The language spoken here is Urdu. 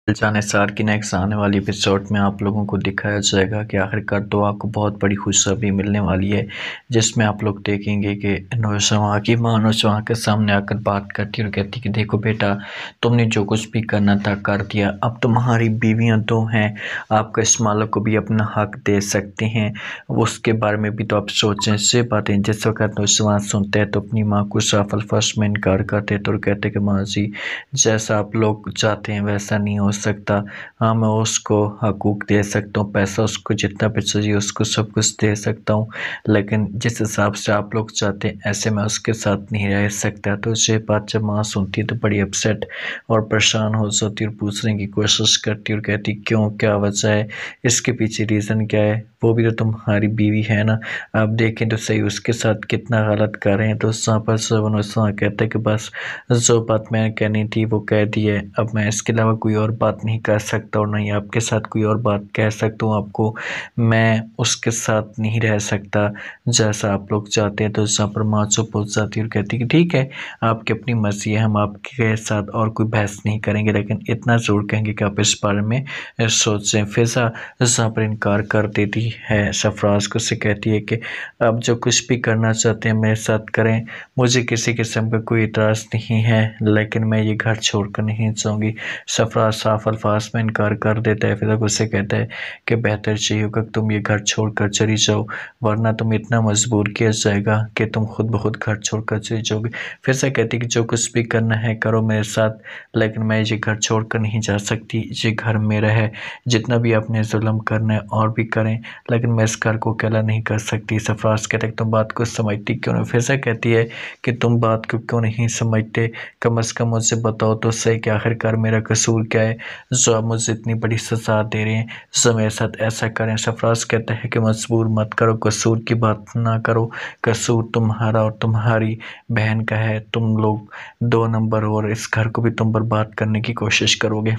جان سار کی نیکسٹ آنے والی ایپیسوڈ میں آپ لوگوں کو دکھایا جائے گا کہ آخرکار دعا کو بہت بڑی خوشخبری ملنے والی ہے، جس میں آپ لوگ دیکھیں گے کہ نوجوان کی ماں نوجوان کے سامنے آ کر بات کرتی اور کہتی کہ دیکھو بیٹا، تم نے جو کچھ بھی کرنا تھا کر دیا، اب تمہاری بیویاں دو ہیں، آپ کا اس مالک کو بھی اپنا حق دے سکتے ہیں، اس کے بارے میں بھی تو آپ سوچیں۔ سے باتیں جس وقت نوجوان سنتے ہیں تو اپنی ماں کو صاف الفاظ میں انکار کرتے تو کہتے کہ ماں جی، جیسا آپ لوگ چاہتے ہیں ویسا نہیں ہو سکتا، ہاں میں اس کو حقوق دے سکتا ہوں، پیسہ اس کو جتنا بھی چاہیے اس کو سب کچھ دے سکتا ہوں، لیکن جس حساب سے آپ لوگ چاہتے ہیں ایسے میں اس کے ساتھ نہیں رہ سکتا۔ تو یہ بات جب ماں سنتی تو بڑی اپسیٹ اور پریشان ہو جاتی اور پوچھنے کی کوشش کرتی اور کہتی کیوں، کیا وجہ ہے، اس کے پیچھے ریزن کیا ہے، وہ بھی تو تمہاری بیوی ہے نا، آپ دیکھیں تو صحیح اس کے ساتھ کتنا غلط کر رہے ہیں۔ تو وہاں پر سوان کہتا ہے کہ بس جو بات میں نے کہنی تھی وہ کہہ دی ہے، اب میں اس کے علاوہ کوئی اور بات نہیں کر سکتا اور نہیں آپ کے ساتھ کوئی اور بات کہہ سکتا ہوں، آپ کو میں اس کے ساتھ نہیں رہ سکتا جیسا آپ لوگ چاہتے ہیں۔ تو وہاں پر ماں چپ ہو جاتی اور کہتی کہ ٹھیک ہے، آپ کی اپنی مرضی ہے، ہم آپ کے ساتھ اور کوئی بحث نہیں کریں گے، لیکن اتنا ضرور کہیں گے کہ آپ اس بارے میں سوچیں۔ فضا وہاں پر انکار کر دیتی ہے، سرفراز کو سے کہتی ہے کہ آپ جو کچھ بھی کرنا چاہتے ہیں میرے ساتھ کریں، مجھے کسی قسم کا کوئی اعتراض نہیں ہے، لیکن میں یہ گھر چھوڑ کر نہیں جاؤں گی۔ سرفراز صاف الفاظ میں انکار کر دیتا ہے، فضا کو سے کہتا ہے کہ بہتر چاہیے ہوگا کہ تم یہ گھر چھوڑ کر چلی جاؤ، ورنہ تم اتنا مجبور کیا جائے گا کہ تم خود بخود گھر چھوڑ کر چلی جاؤ گی۔ فضا کہتی ہے کہ جو کچھ بھی کرنا ہے کرو میرے ساتھ، لیکن میں یہ گھر چھوڑ کر نہیں جا سکتی، یہ گھر میرا ہے، جتنا بھی آپ نے ظلم کرنا ہے اور بھی کریں، لیکن میں اس گھر کو اکیلا نہیں کر سکتی۔ سرفراز کہتا ہے کہ تم بات کو سمجھتی کیوں نہیں؟ فضا کہتی ہے کہ تم بات کو کیوں نہیں سمجھتے، کم از کم مجھے بتاؤ تو صحیح کہ آخرکار میرا قصور کیا ہے جو آپ مجھے اتنی بڑی سزا دے رہے ہیں، جو میرے ساتھ ایسا کریں۔ سرفراز کہتا ہے کہ مجبور مت کرو، قصور کی بات نہ کرو، قصور تمہارا اور تمہاری بہن کا ہے، تم لوگ دو نمبر اور اس گھر کو بھی تم برباد کرنے کی کوشش کرو گے۔